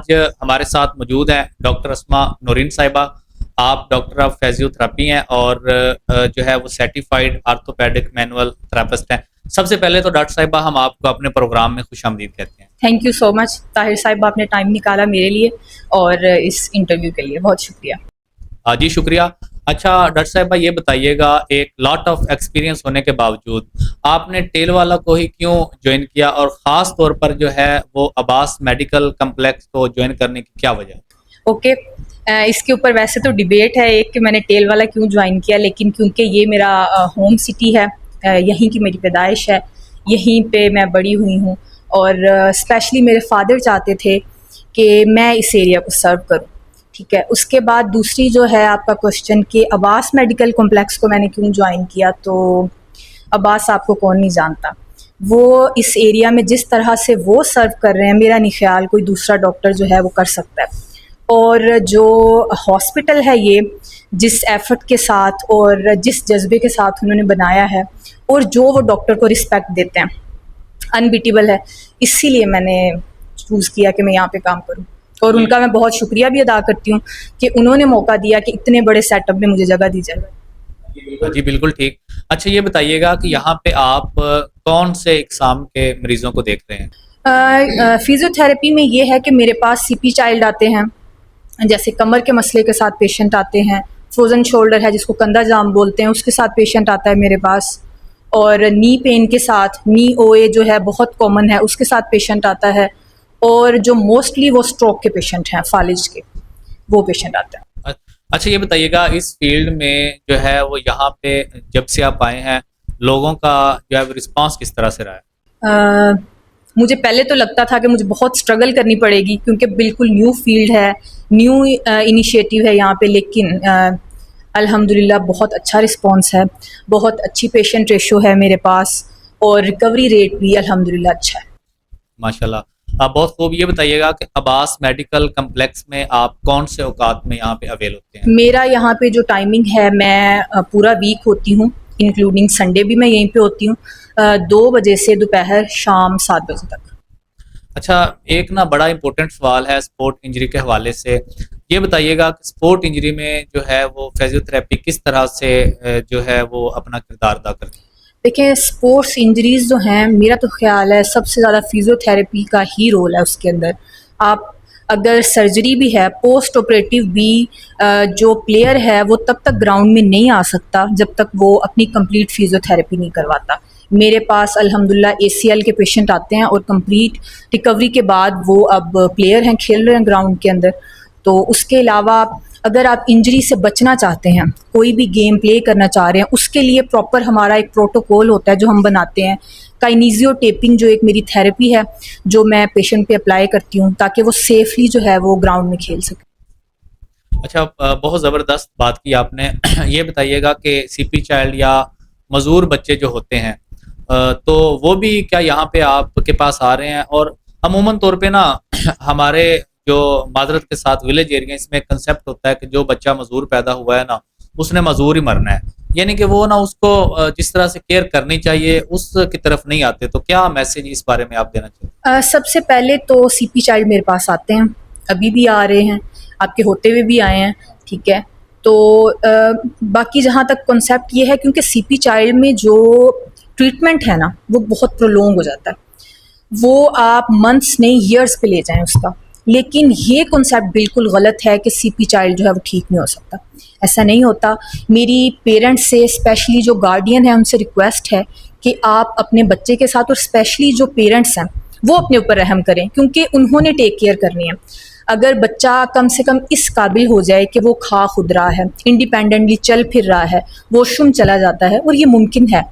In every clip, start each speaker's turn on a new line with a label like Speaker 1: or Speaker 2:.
Speaker 1: آج ہمارے ساتھ موجود ہیں ڈاکٹر اسما نورین صاحبہ. آپ ڈاکٹر آف فیزیوتھراپی ہیں اور جو ہے وہ سرٹیفائڈ آرتھوپیڈک مینول تھراپسٹ ہیں. سب سے پہلے تو ڈاکٹر صاحبہ ہم آپ کو اپنے پروگرام میں خوش آمدید کہتے ہیں.
Speaker 2: تھینک یو سو مچ طاہر صاحب، آپ نے ٹائم نکالا میرے لیے اور اس انٹرویو کے لیے بہت شکریہ.
Speaker 1: جی شکریہ. اچھا ڈاکٹر صاحبہ یہ بتائیے گا، ایک لاٹ آف ایکسپیرینس ہونے کے باوجود آپ نے ٹیل والا کو ہی کیوں جوائن کیا، اور خاص طور پر جو ہے وہ عباس میڈیکل کمپلیکس کو جوائن کرنے کی کیا وجہ؟
Speaker 2: اوکے، اس کے اوپر ویسے تو ڈیبیٹ ہے ایک کہ میں نے ٹیل والا کیوں جوائن کیا، لیکن کیونکہ یہ میرا ہوم سٹی ہے، یہیں کی میری پیدائش ہے، یہیں پہ میں بڑی ہوئی ہوں، اور اسپیشلی میرے فادر چاہتے تھے کہ میں اس ایریا کو سرو کروں. ٹھیک ہے، اس کے بعد دوسری جو ہے آپ کا کوشچن کہ عباس میڈیکل کمپلیکس کو میں نے کیوں جوائن کیا، تو عباس آپ کو کون نہیں جانتا. وہ اس ایریا میں جس طرح سے وہ سرو کر رہے ہیں، میرا نہیں خیال کوئی دوسرا ڈاکٹر جو ہے وہ کر سکتا ہے. اور جو ہاسپٹل ہے یہ جس ایفرٹ کے ساتھ اور جس جذبے کے ساتھ انہوں نے بنایا ہے، اور جو وہ ڈاکٹر کو رسپیکٹ دیتے ہیں، انبیٹیبل ہے. اسی لیے میں نے چوز کیا کہ میں یہاں پہ کام کروں، اور ان کا میں بہت شکریہ بھی ادا کرتی ہوں کہ انہوں نے موقع دیا کہ اتنے بڑے سیٹ اپ میں مجھے جگہ دی جائے.
Speaker 1: جی بالکل ٹھیک. اچھا یہ بتائیے گا کہ یہاں پہ آپ کون سے اقسام کے مریضوں کو دیکھ رہے ہیں؟
Speaker 2: فزیوتھراپی میں یہ ہے کہ میرے پاس سی پی چائلڈ آتے ہیں، جیسے کمر کے مسئلے کے ساتھ پیشنٹ آتے ہیں، فروزن شولڈر ہے جس کو کندھا جام بولتے ہیں، اس کے ساتھ پیشنٹ آتا ہے میرے پاس، اور نی پین کے ساتھ نی او اے جو ہے بہت کامن ہے اس کے ساتھ پیشنٹ آتا ہے، اور جو موسٹلی وہ اسٹروک کے پیشنٹ ہیں، فالج کے، وہ پیشنٹ آتے ہیں.
Speaker 1: اچھا یہ بتائیے گا اس فیلڈ میں جو ہے وہ یہاں پہ جب سے آپ آئے ہیں لوگوں کا جو ہے رسپانس کس طرح سے رہا ہے؟
Speaker 2: مجھے پہلے تو لگتا تھا کہ مجھے بہت اسٹرگل کرنی پڑے گی کیونکہ بالکل نیو فیلڈ ہے، نیو انیشیٹو ہے یہاں پہ، لیکن الحمدللہ بہت اچھا رسپانس ہے، بہت اچھی پیشنٹ ریشو ہے میرے پاس، اور ریکوری ریٹ بھی الحمدللہ اچھا ہے.
Speaker 1: ماشاءاللہ. بہت خوب. یہ بتائیے گا کہ عباس میڈیکل کمپلیکس میں آپ کون سے اوقات میں یہاں پہ اویل ہوتے ہیں؟
Speaker 2: میرا یہاں پہ جو ٹائمنگ ہے، میں پورا ویک ہوتی ہوں، انکلوڈنگ سنڈے بھی میں یہیں پہ ہوتی ہوں، 2 بجے سے دوپہر شام 7 بجے تک.
Speaker 1: اچھا ایک نا بڑا امپورٹنٹ سوال ہے اسپورٹ انجری کے حوالے سے. یہ بتائیے گا کہ اسپورٹ انجری میں جو ہے وہ فیزیوتھراپی کس طرح سے جو ہے وہ اپنا کردار ادا کرتی ہے؟
Speaker 2: دیکھیں اسپورٹس انجریز جو ہیں، میرا تو خیال ہے سب سے زیادہ فزیوتھراپی کا ہی رول ہے اس کے اندر. آپ اگر سرجری بھی ہے، پوسٹ آپریٹیو بھی، جو پلیئر ہے وہ تب تک گراؤنڈ میں نہیں آ سکتا جب تک وہ اپنی کمپلیٹ فزیوتھراپی نہیں کرواتا. میرے پاس الحمدللہ اے سی ایل کے پیشنٹ آتے ہیں اور کمپلیٹ ریکوری کے بعد وہ اب پلیئر ہیں، کھیل رہے ہیں گراؤنڈ کے اندر. تو اس کے علاوہ اگر آپ انجری سے بچنا چاہتے ہیں، کوئی بھی گیم پلے کرنا چاہ رہے ہیں، اس کے لیے پراپر ہمارا ایک پروٹوکول ہوتا ہے جو ہم بناتے ہیں. کائنیزیو ٹیپنگ جو ایک میری تھیراپی ہے جو میں پیشنٹ پہ اپلائی کرتی ہوں تاکہ وہ سیفلی جو ہے وہ گراؤنڈ میں کھیل سکے.
Speaker 1: اچھا بہت زبردست بات کی آپ نے. یہ بتائیے گا کہ سی پی چائلڈ یا معذور بچے جو ہوتے ہیں تو وہ بھی کیا یہاں پہ آپ کے پاس آ رہے ہیں؟ اور عموماً طور پہ نا ہمارے جو معذرت کے ساتھ ولیج ایریا اس میں ایک کنسیپٹ ہوتا ہے کہ جو بچہ معذور پیدا ہوا ہے نا اس نے معذور ہی مرنا ہے، یعنی کہ وہ نا اس کو جس طرح سے کیئر کرنی چاہیے اس کی طرف نہیں آتے. تو کیا میسج اس بارے میں آپ دینا چاہتے؟
Speaker 2: سب سے پہلے تو سی پی چائلڈ میرے پاس آتے ہیں، ابھی بھی آ رہے ہیں، آپ کے ہوتے ہوئے بھی آئے ہیں. ٹھیک ہے، تو باقی جہاں تک کنسیپٹ یہ ہے کیونکہ سی پی چائلڈ میں جو ٹریٹمنٹ ہے نا وہ بہت پرولونگ ہو جاتا ہے، وہ آپ منتھس نہیں ایئرس پہ لے جائیں اس کا. لیکن یہ کنسیپٹ بالکل غلط ہے کہ سی پی چائلڈ جو ہے وہ ٹھیک نہیں ہو سکتا. ایسا نہیں ہوتا. میری پیرنٹس سے، اسپیشلی جو گارڈین ہیں، ان سے ریکویسٹ ہے کہ آپ اپنے بچے کے ساتھ، اور اسپیشلی جو پیرنٹس ہیں وہ اپنے اوپر رحم کریں کیونکہ انہوں نے ٹیک کیئر کرنی ہے. اگر بچہ کم سے کم اس قابل ہو جائے کہ وہ کھا خود رہا ہے، انڈیپینڈنٹلی چل پھر رہا ہے، واش روم چلا جاتا ہے، اور یہ ممکن ہے،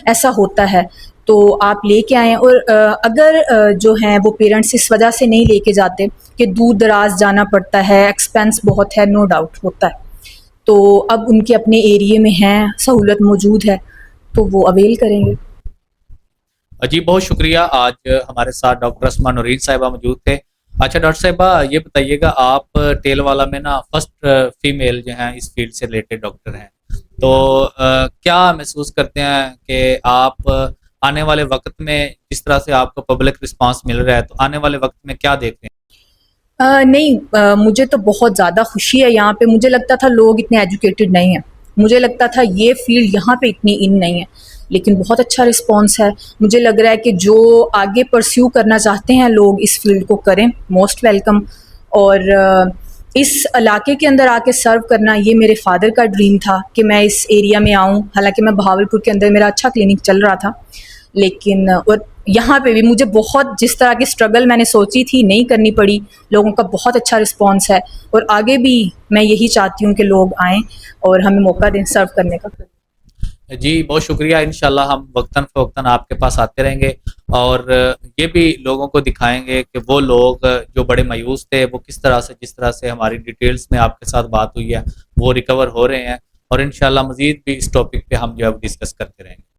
Speaker 2: ایسا ہوتا ہے، تو آپ لے کے آئیں. اور اگر جو ہیں وہ پیرنٹس اس وجہ سے نہیں لے کے جاتے کہ دور دراز جانا پڑتا ہے، ایکسپینس بہت ہے، نو ڈاؤٹ ہوتا ہے، تو اب ان کے اپنے ایریے میں ہیں، سہولت موجود ہے تو وہ اویل کریں گے.
Speaker 1: جی بہت شکریہ. آج ہمارے ساتھ ڈاکٹر اسما نورین صاحبہ موجود تھے. اچھا ڈاکٹر صاحبہ یہ بتائیے گا آپ ٹیل والا میں نا فرسٹ فیمیل جو ہیں اس فیلڈ سے ریلیٹڈ ڈاکٹر ہیں، تو کیا محسوس کرتے ہیں کہ آپ آنے والے وقت میں جس طرح سے آپ کو پبلک رسپانس مل رہا ہے تو آنے والے وقت میں کیا دیکھ رہے ہیں؟
Speaker 2: نہیں مجھے تو بہت زیادہ خوشی ہے یہاں پہ. مجھے لگتا تھا لوگ اتنے ایجوکیٹڈ نہیں ہیں, مجھے لگتا تھا یہ فیلڈ یہاں پہ اتنی ان نہیں ہے, لیکن بہت اچھا رسپانس ہے. مجھے لگ رہا ہے کہ جو آگے پرسیو کرنا چاہتے ہیں لوگ اس فیلڈ کو کریں, موسٹ ویلکم. اور اس علاقے کے اندر آ کے سرو کرنا یہ میرے فادر کا ڈریم تھا کہ میں اس ایریا میں آؤں. حالانکہ میں بہاولپور کے اندر میرا اچھا کلینک چل رہا تھا, لیکن اور یہاں پہ بھی مجھے بہت جس طرح کی اسٹرگل میں نے سوچی تھی نہیں کرنی پڑی. لوگوں کا بہت اچھا رسپانس ہے, اور آگے بھی میں یہی چاہتی ہوں کہ لوگ آئیں اور ہمیں موقع دیں سرو کرنے کا.
Speaker 1: جی بہت شکریہ. انشاءاللہ ہم وقتاً فوقتاً آپ کے پاس آتے رہیں گے, اور یہ بھی لوگوں کو دکھائیں گے کہ وہ لوگ جو بڑے مایوس تھے وہ کس طرح سے, جس طرح سے ہماری ڈیٹیلز میں آپ کے ساتھ بات ہوئی ہے, وہ ریکور ہو رہے ہیں. اور انشاءاللہ مزید بھی اس ٹاپک پہ ہم جو ہے ڈسکس کرتے رہیں گے.